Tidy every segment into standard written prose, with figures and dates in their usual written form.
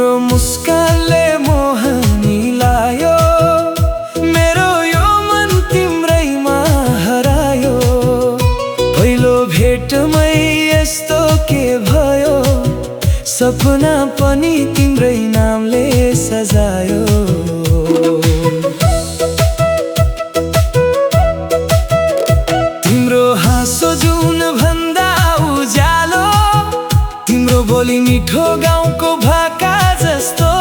तिम्रो मुस्कानले मोहनी लायो, मेरो यो मन तिम्रैमा हरायो। पहिलो भेटमै यस्तो के भयो, सपना पनि तिम्रै नामले सजायो। तिम्रो हाँसो जुन भन्दा उज्यालो, तिम्रो बोली मिठो गाउँको भाका जस्तो।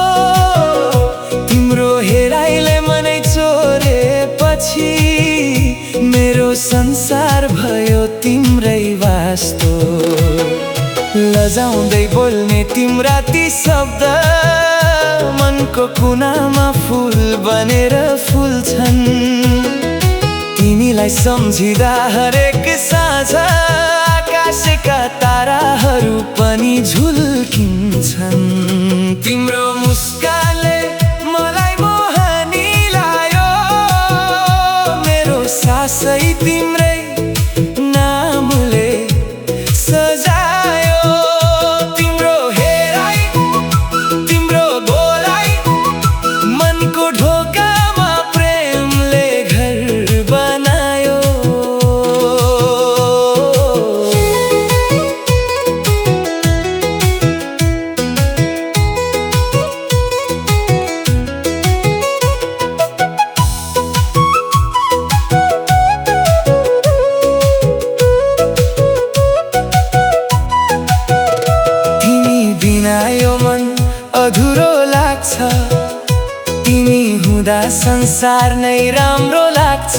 तिम्रो हेराइले मनै चोरेपछि मेरो संसार भयो तिम्रै वास्तो। लजाउँदै बोल्ने तिम्रा ती शब्द मनको कुनामा फुल बनेर फुल्छन्। तिमीलाई सम्झिँदा हरेक साँझ आकाशका ताराहरू पनि झुल्किन्छन्। तिम्रो मुस्कानले मलाई मोहनी लायो, मेरो सासै तिम्रै नामले सजायो। तिम्रो हेराइ, तिम्रो बोलाइ, मनको ढोकामा प्रेमले घर बनायो। यो मन अधुरो लाग्छ, तिमी हुँदा संसार नै राम्रो लाग्छ।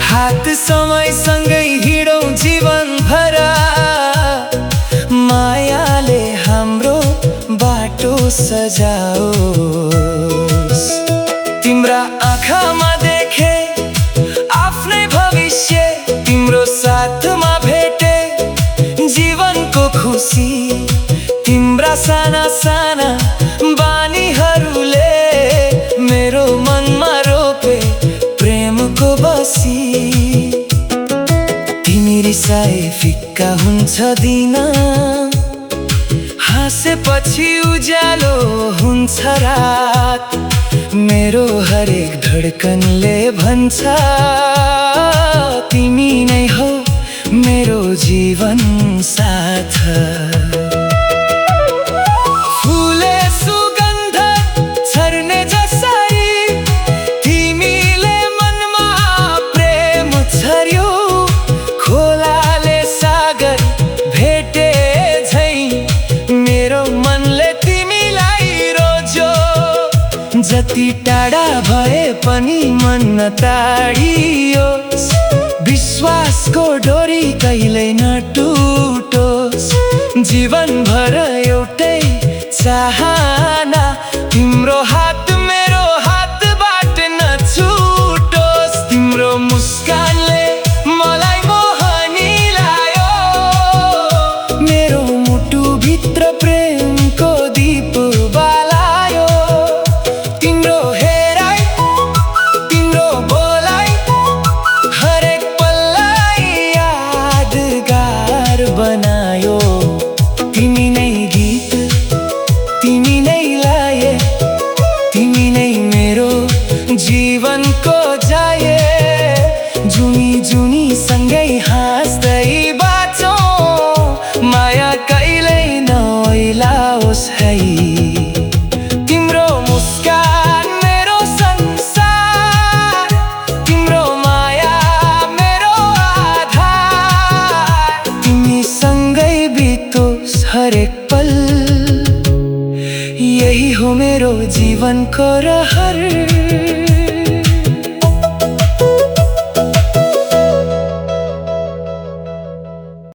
हात समयसँगै हिँडौँ जीवनभर, मायाले हाम्रो बाटो सजाओस्। तिम्रा आँखामा देखे आफ्नै भविष्य, तिम्रो साथमा भेटे जीवनको खुसी। तिम्रा साना साना बानीहरूले मेरो मनमा रोपे प्रेमको बसी। तिमी रिसाए फिक्का हुन्छ दिन, हाँसेपछि उज्यालो हुन्छ रात। मेरो हरेक धडकनले भन्छ तिमी नै हो मेरो जीवन साथ। जति टाढा भए पनि मन नटाढियोस्, विश्वासको डोरी कहिल्यै नटुटोस्। जीवनभर एउटै चाहना, तिम्रो हात मेरो हातबाट नछुटोस्। तिम्रो मुस्कानले मलाई मोहनी लायो, मेरो मुटुभित्र प्रेमको दीप बालायो। तिम्रो हेराइ, तिम्रो बोलाइ, हरेक पललाई यादगार बनायो। तिमी नै गीत, तिमी नै लय, तिमी नै मेरो जीवनको जाए। जुनी जुनी सँगै हाँस्दै बाँचौँ, माया कहिल्यै नओइलाओस् है। तिम्रो मुस्कान मेरो संसार, तिम्रो माया मेरो आधार। तिमी सँगै बितोस् हरेक पल, यही हो मेरो जीवनको रहर।